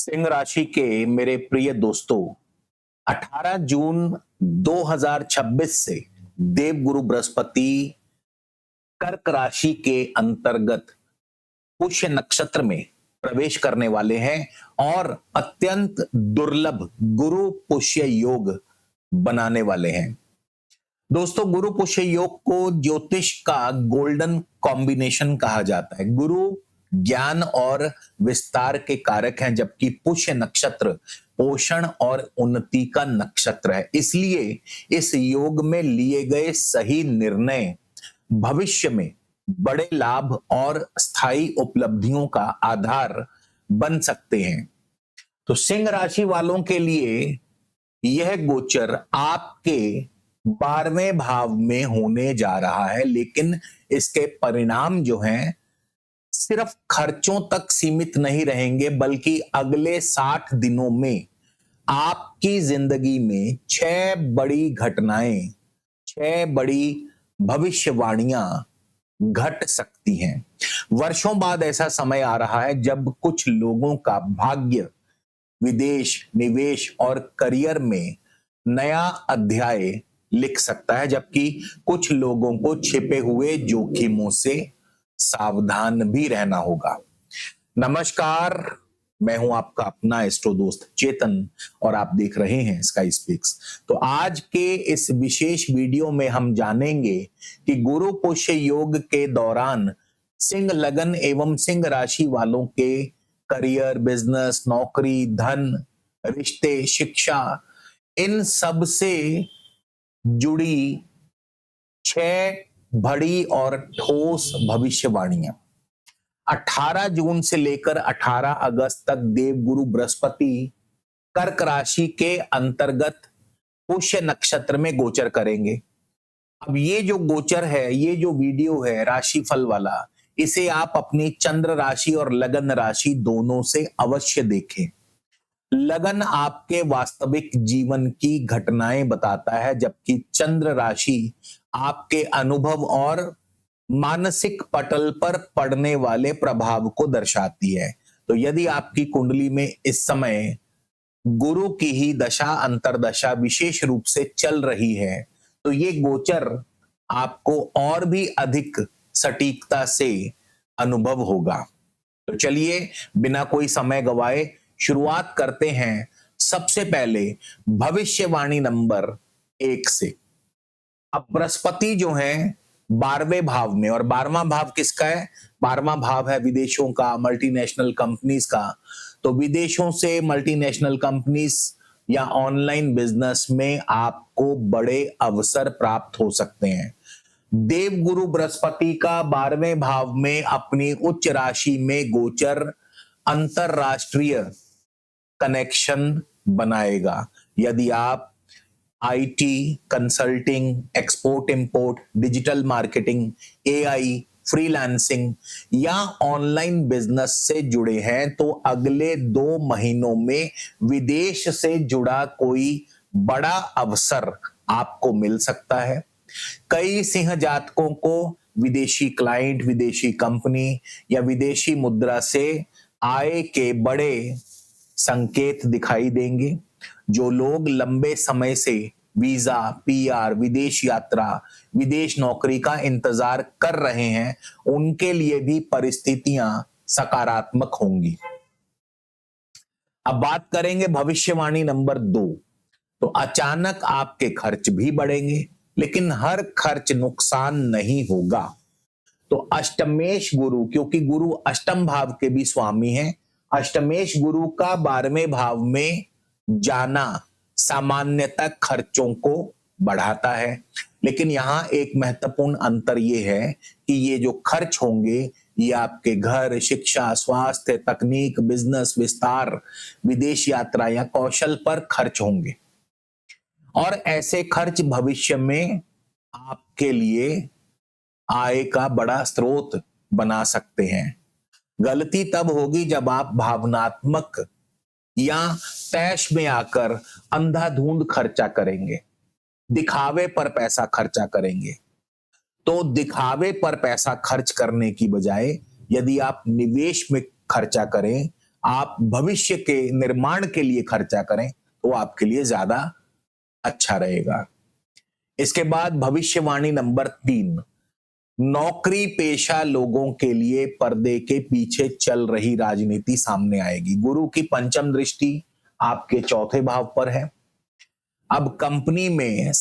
सिंह राशि के मेरे प्रिय दोस्तों, 18 जून 2026 से देवगुरु बृहस्पति कर्क राशि के अंतर्गत पुष्य नक्षत्र में प्रवेश करने वाले हैं और अत्यंत दुर्लभ गुरु पुष्य योग बनाने वाले हैं। दोस्तों, गुरु पुष्य योग को ज्योतिष का गोल्डन कॉम्बिनेशन कहा जाता है। गुरु ज्ञान और विस्तार के कारक हैं, जबकि पुष्य नक्षत्र पोषण और उन्नति का नक्षत्र है। इसलिए इस योग में लिए गए सही निर्णय भविष्य में बड़े लाभ और स्थायी उपलब्धियों का आधार बन सकते हैं। तो सिंह राशि वालों के लिए यह गोचर आपके 12वें भाव में होने जा रहा है, लेकिन इसके परिणाम जो हैं सिर्फ खर्चों तक सीमित नहीं रहेंगे, बल्कि अगले 60 दिनों में आपकी जिंदगी में 6 बड़ी घटनाएं, 6 बड़ी भविष्यवाणियां घट सकती हैं। वर्षों बाद ऐसा समय आ रहा है जब कुछ लोगों का भाग्य विदेश, निवेश और करियर में नया अध्याय लिख सकता है, जबकि कुछ लोगों को छिपे हुए जोखिमों से सावधान भी रहना होगा। नमस्कार, मैं हूं आपका अपना एस्ट्रो दोस्त चेतन और आप देख रहे हैं स्काई स्पीक्स। तो आज के इस विशेष वीडियो में हम जानेंगे कि गुरु पुष्य योग के दौरान सिंह लगन एवं सिंह राशि वालों के करियर, बिजनेस, नौकरी, धन, रिश्ते, शिक्षा, इन सब से जुड़ी 6 बड़ी और ठोस भविष्यवाणियां 18 जून से लेकर 18 अगस्त तक देवगुरु बृहस्पति कर्क राशि के अंतर्गत पुष्य नक्षत्र में गोचर करेंगे। अब ये जो गोचर है, ये जो वीडियो है राशिफल वाला, इसे आप अपनी चंद्र राशि और लगन राशि दोनों से अवश्य देखें। लगन आपके वास्तविक जीवन की घटनाएं बताता है, जबकि चंद्र राशि आपके अनुभव और मानसिक पटल पर पड़ने वाले प्रभाव को दर्शाती है। तो यदि आपकी कुंडली में इस समय गुरु की ही दशा अंतरदशा विशेष रूप से चल रही है, तो ये गोचर आपको और भी अधिक सटीकता से अनुभव होगा। तो चलिए बिना कोई समय गवाए शुरुआत करते हैं। सबसे पहले भविष्यवाणी नंबर 1 से। अब बृहस्पति जो है 12वें भाव में, और 12वां भाव किसका है? 12वां भाव है विदेशों का, मल्टीनेशनल कंपनीज का। तो विदेशों से मल्टीनेशनल कंपनीज या ऑनलाइन बिजनेस में आपको बड़े अवसर प्राप्त हो सकते हैं। देवगुरु बृहस्पति का 12वें भाव में अपनी उच्च राशि में गोचर अंतरराष्ट्रीय कनेक्शन बनाएगा। यदि आप IT, consulting, export import, digital marketing, AI, freelancing या ऑनलाइन बिजनेस से जुड़े हैं, तो अगले 2 महीनों में विदेश से जुड़ा कोई बड़ा अवसर आपको मिल सकता है। कई सिंह जातकों को विदेशी क्लाइंट, विदेशी कंपनी या विदेशी मुद्रा से आय के बड़े संकेत दिखाई देंगे। जो लोग लंबे समय से वीजा, पीआर, विदेश यात्रा, विदेश नौकरी का इंतजार कर रहे हैं, उनके लिए भी परिस्थितियां सकारात्मक होंगी। अब बात करेंगे भविष्यवाणी नंबर 2। तो अचानक आपके खर्च भी बढ़ेंगे, लेकिन हर खर्च नुकसान नहीं होगा। तो अष्टमेश गुरु, क्योंकि गुरु अष्टम भाव के भी स्वामी हैं, अष्टमेश गुरु का 12वें भाव में जाना सामान्यतः खर्चों को बढ़ाता है। लेकिन यहां एक महत्वपूर्ण अंतर यह है कि ये जो खर्च होंगे, ये आपके घर, शिक्षा, स्वास्थ्य, तकनीक, बिजनेस विस्तार, विदेश यात्रा या कौशल पर खर्च होंगे। और ऐसे खर्च भविष्य में आपके लिए आय का बड़ा स्रोत बना सकते हैं। गलती तब होगी जब आप भावनात्मक या तैश में आकर अंधाधुंध खर्चा करेंगे, दिखावे पर पैसा खर्चा करेंगे। तो दिखावे पर पैसा खर्च करने की बजाय यदि आप निवेश में खर्चा करें, आप भविष्य के निर्माण के लिए खर्चा करें तो आपके लिए ज्यादा अच्छा रहेगा। इसके बाद भविष्यवाणी नंबर 3, नौकरी पेशा लोगों के लिए पर्दे के पीछे चल रही राजनीति सामने आएगी। गुरु की पंचम दृष्टि आपके चौथे भाव पर है। अब कंपनी में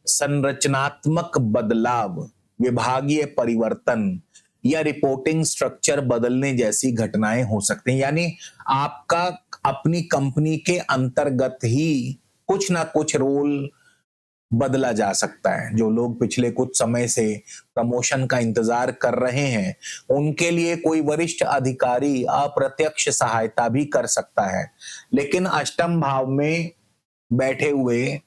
संरचनात्मक बदलाव, विभागीय परिवर्तन या रिपोर्टिंग स्ट्रक्चर बदलने जैसी घटनाएं हो सकती हैं। यानी आपका अपनी कंपनी के अंतर्गत ही कुछ ना कुछ रोल बदला जा सकता है। जो लोग पिछले कुछ समय से प्रमोशन का इंतजार कर रहे हैं, उनके लिए कोई वरिष्ठ अधिकारी अप्रत्यक्ष सहायता भी कर सकता है। लेकिन अष्टम भाव में बैठे हुए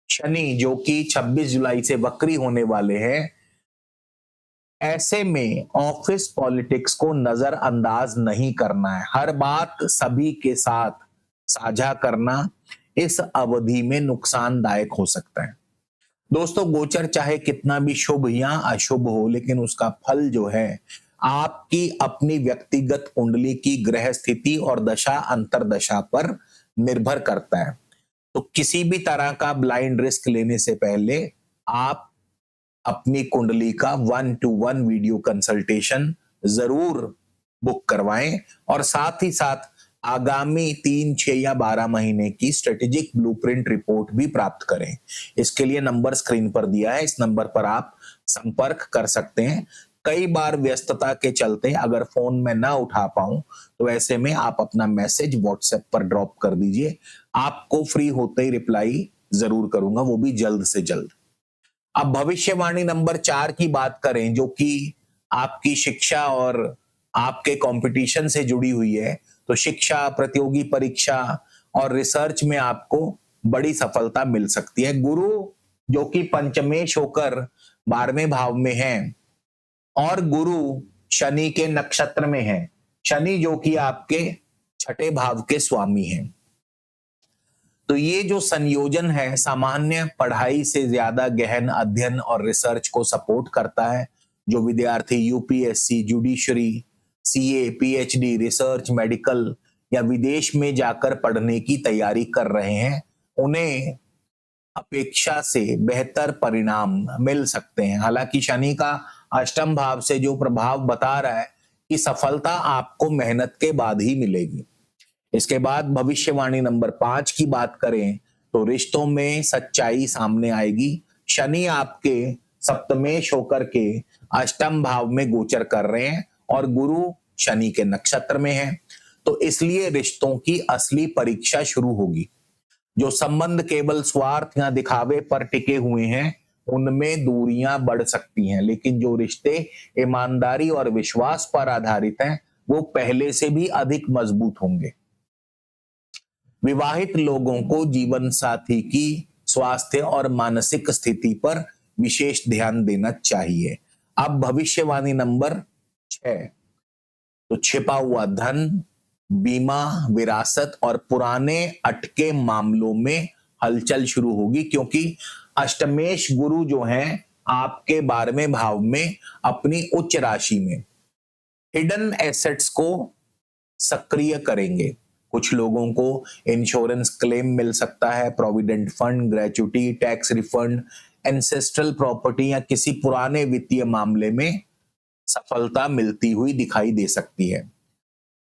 शनि, जो कि 26 जुलाई से वक्री होने वाले हैं, ऐसे में ऑफिस पॉलिटिक्स को नजरअंदाज नहीं करना है। हर बात सभी के साथ साझा करना इस अवधि में नुकसानदायक हो सकता है। दोस्तों, गोचर चाहे कितना भी शुभ या अशुभ हो, लेकिन उसका फल जो है आपकी अपनी व्यक्तिगत कुंडली की ग्रह स्थिति और दशा अंतरदशा पर निर्भर करता है। तो किसी भी तरह का ब्लाइंड रिस्क लेने से पहले आप अपनी कुंडली का 1-to-1 वीडियो कंसल्टेशन जरूर बुक करवाएं और साथ ही साथ आगामी 3, 6 या 12 महीने की स्ट्रेटेजिक ब्लूप्रिंट रिपोर्ट भी प्राप्त करें। इसके लिए नंबर स्क्रीन पर दिया है, इस नंबर पर आप संपर्क कर सकते हैं। कई बार व्यस्तता के चलते अगर फोन में ना उठा पाऊं तो ऐसे में आप अपना मैसेज व्हाट्सएप पर ड्रॉप कर दीजिए। आपको फ्री होते ही रिप्लाई जरूर करूंगा, वो भी जल्द से जल्द। अब भविष्यवाणी नंबर 4 की बात करें, जो कि आपकी शिक्षा और आपके कंपटीशन से जुड़ी हुई है। तो शिक्षा, प्रतियोगी परीक्षा और रिसर्च में आपको बड़ी सफलता मिल सकती है। गुरु जो कि पंचमेश होकर 12वें भाव में है और गुरु शनि के नक्षत्र में है। शनि जो कि आपके 6ठे भाव के स्वामी हैं। तो ये जो संयोजन है सामान्य पढ़ाई से ज्यादा गहन अध्ययन और रिसर्च को सपोर्ट करता है। जो विद्यार्थी UPSC, judiciary, CA, PhD, research, medical या विदेश में जाकर पढ़ने की तैयारी कर रहे हैं, उन्हें अपेक्षा से बेहतर परिणाम मिल सकते हैं। हालांकि शनि का अष्टम भाव से जो प्रभाव बता रहा है कि सफलता आपको मेहनत के बाद ही मिलेगी। इसके बाद भविष्यवाणी नंबर 5 की बात करें तो रिश्तों में सच्चाई सामने आएगी। शनि आपके सप्तमेश होकर के अष्टम भाव में गोचर कर रहे हैं और गुरु शनि के नक्षत्र में है। तो इसलिए रिश्तों की असली परीक्षा शुरू होगी। जो संबंध केवल स्वार्थ या दिखावे पर टिके हुए हैं, उनमें दूरियां बढ़ सकती हैं। लेकिन जो रिश्ते ईमानदारी और विश्वास पर आधारित हैं, वो पहले से भी अधिक मजबूत होंगे। विवाहित लोगों को जीवन साथी की स्वास्थ्य और मानसिक स्थिति पर विशेष ध्यान देना चाहिए। अब भविष्यवाणी नंबर 6, तो छिपा हुआ धन, बीमा, विरासत और पुराने अटके मामलों में हलचल शुरू होगी, क्योंकि अष्टमेश गुरु जो हैं आपके 12वें भाव में अपनी उच्च राशि में हिडन एसेट्स को सक्रिय करेंगे। कुछ लोगों को इंश्योरेंस क्लेम मिल सकता है, provident fund, gratuity, tax refund, ancestral property या किसी पुराने वित्तीय मामले में सफलता मिलती हुई दिखाई दे सकती है।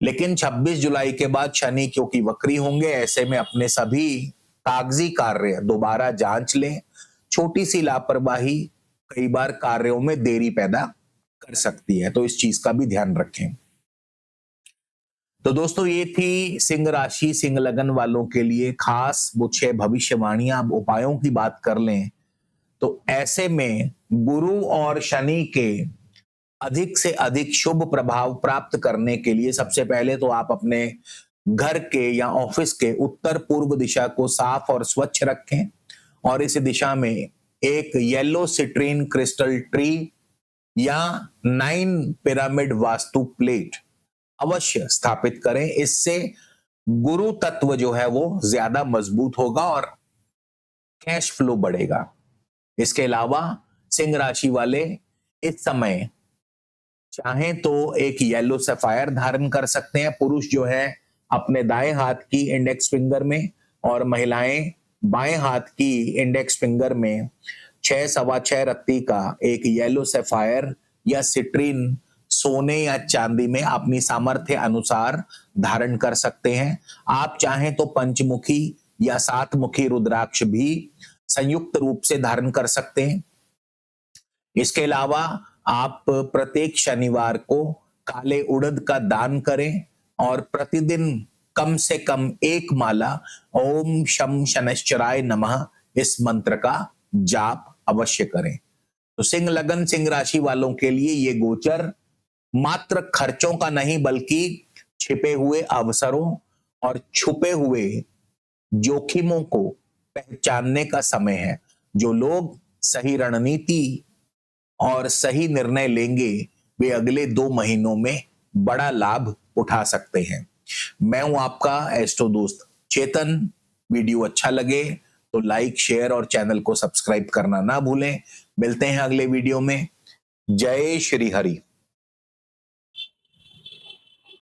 लेकिन 26 जुलाई के बाद शनि क्योंकि वक्री होंगे, ऐसे में अपने सभी कागजी कार्य दोबारा जांच लें। छोटी सी लापरवाही कई बार कार्यों में देरी पैदा कर सकती है, तो इस चीज का भी ध्यान रखें। तो दोस्तों, ये थी सिंह राशि, सिंह लगन वालों के लिए खास वो 6 भविष्यवाणियां। अब उपायों की बात कर लें तो ऐसे में गुरु और शनि के अधिक से अधिक शुभ प्रभाव प्राप्त करने के लिए सबसे पहले तो आप अपने घर के या ऑफिस के उत्तर पूर्व दिशा को साफ और स्वच्छ रखें और इस दिशा में एक येलो सिट्रीन क्रिस्टल ट्री या 9 पिरामिड वास्तु प्लेट अवश्य स्थापित करें। इससे गुरु तत्व जो है वो ज्यादा मजबूत होगा और कैश फ्लो बढ़ेगा। इसके अलावा सिंह राशि वाले इस समय चाहें तो एक येलो सफायर धारण कर सकते हैं पुरुष जो है अपने दाएं हाथ की इंडेक्स फिंगर में, और महिलाएं बाएं हाथ की इंडेक्स फिंगर में 6 सवा 6 रत्ती का एक येलो सफायर या सिट्रीन सोने या चांदी में अपनी सामर्थ्य अनुसार धारण कर सकते हैं। आप चाहें तो पंचमुखी या सातमुखी रुद्राक्ष भी संयुक्त रूप से धारण कर सकते हैं। इसके अलावा आप प्रत्येक शनिवार को काले उड़द का दान करें और प्रतिदिन कम से कम एक माला ओम शम शनश्चराय नमः इस मंत्र का जाप अवश्य करें। तो सिंह लगन सिंह राशि वालों के लिए ये गोचर मात्र खर्चों का नहीं बल्कि छिपे हुए अवसरों और छुपे हुए जोखिमों को पहचानने का समय है। जो लोग सही रणनीति और सही निर्णय लेंगे वे अगले 2 महीनों में बड़ा लाभ उठा सकते हैं। मैं हूं आपका एस्ट्रो दोस्त चेतन। वीडियो अच्छा लगे तो लाइक शेयर और चैनल को सब्सक्राइब करना ना भूलें। मिलते हैं अगले वीडियो में। जय श्री हरि।